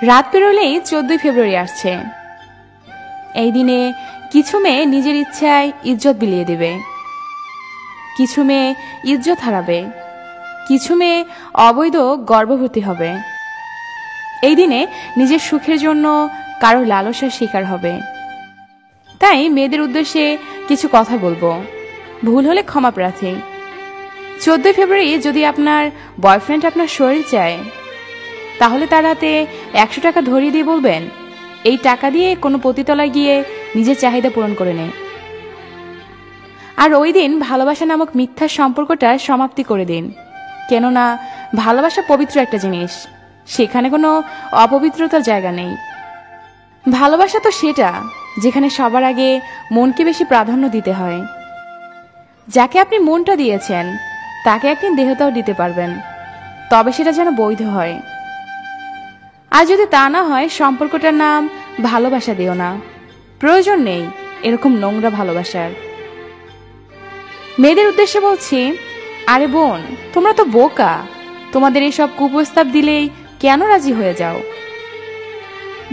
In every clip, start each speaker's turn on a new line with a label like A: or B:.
A: রাত পেরোলেই 14 ফেব্রুয়ারি আসছে। এই দিনে কিছু মেয়ে নিজের ইচ্ছায় ইজ্জত বিলিয়ে দেবে, কিছু মেয়ে ইজ্জত হারাবে, কিছু মেয়ে অবৈধ গর্ভবতী হবে। এই দিনে নিজের সুখের জন্য কারো লালসার শিকার হবে। তাই মেয়েদের উদ্দেশ্যে কিছু কথা বলবো, ভুল হলে ক্ষমা প্রার্থী। 14 ফেব্রুয়ারি যদি আপনার বয়ফ্রেন্ড আপনার শরীর চায়, তাহলে তার হাতে 100 টাকা ধরিয়ে দিয়ে বলবেন, এই টাকা দিয়ে কোনো পতিতলায় গিয়ে নিজের চাহিদা পূরণ করে নে। আর ওই দিন ভালোবাসা নামক মিথ্যা সম্পর্কটার সমাপ্তি করে দিন। কেননা ভালোবাসা পবিত্র একটা জিনিস, সেখানে কোনো অপবিত্রতার জায়গা নেই। ভালোবাসা তো সেটা যেখানে সবার আগে মনকে বেশি প্রাধান্য দিতে হয়। যাকে আপনি মনটা দিয়েছেন তাকে একদিন দেহটাও দিতে পারবেন, তবে সেটা যেন বৈধ হয়। আর যদি তা না হয়, সম্পর্কটার নাম ভালোবাসা দিও না। প্রয়োজন নেই এরকম নোংরা ভালোবাসার। মেয়েদের উদ্দেশ্যে বলছি, আরে বোন, তোমরা তো বোকা, তোমাদের এইসব কুপ্রস্তাব দিলেই কেন রাজি হয়ে যাও?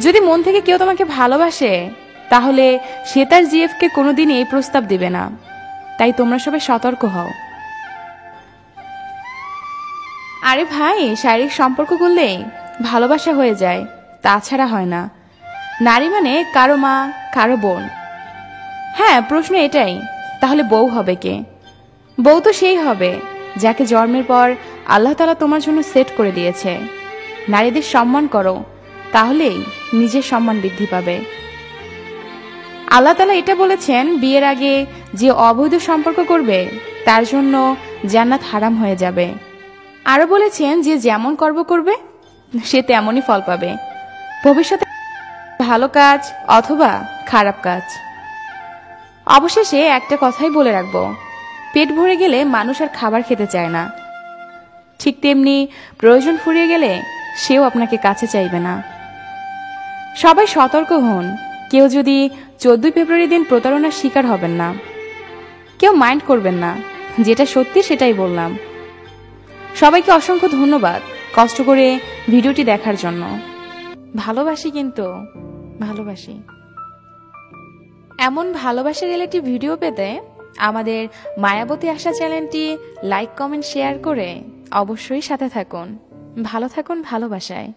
A: যদি মন থেকে কেউ তোমাকে ভালোবাসে, তাহলে সে তার জিএফকে কোনোদিন এই প্রস্তাব দিবে না। তাই তোমরা সবাই সতর্ক হও। আরে ভাই, শারীরিক সম্পর্ক করলেই ভালোবাসা হয়ে যায়, তাছাড়া হয় না। নারী মানে কারো মা, কারো বোন। হ্যাঁ, প্রশ্ন এটাই, তাহলে বউ হবে কে? বউ তো সেই হবে যাকে জন্মের পর আল্লাহ তাআলা তোমার জন্য সেট করে দিয়েছে। নারীদের সম্মান করো, তাহলেই নিজের সম্মান বৃদ্ধি পাবে। আল্লাহ তাআলা এটা বলেছেন, বিয়ের আগে যে অবৈধ সম্পর্ক করবে তার জন্য জান্নাত হারাম হয়ে যাবে। আরো বলেছেন, যে যেমন কর্ম করবে সে তেমনই ফল পাবে, ভবিষ্যতে ভালো কাজ অথবা খারাপ কাজ। অবশেষে একটা কথাই বলে রাখবো, পেট ভরে গেলে মানুষ আর খাবার খেতে চায় না, ঠিক তেমনি প্রয়োজন ফুরিয়ে গেলে সেও আপনাকে কাছে চাইবে না। সবাই সতর্ক হন, কেউ যদি 14 ফেব্রুয়ারি দিন প্রতারণার শিকার হবেন না। কেউ মাইন্ড করবেন না, যেটা সত্যি সেটাই বললাম। সবাইকে অসংখ্য ধন্যবাদ কষ্ট করে ভিডিওটি দেখার জন্য। ভালোবাসি, কিন্তু ভালোবাসি। এমন ভালোবাসা রিলেটিভ ভিডিও পেতে আমাদের মায়াবতী আশা চ্যানেলটি লাইক, কমেন্ট, শেয়ার করে অবশ্যই সাথে থাকুন। ভালো থাকুন ভালোবাসায়।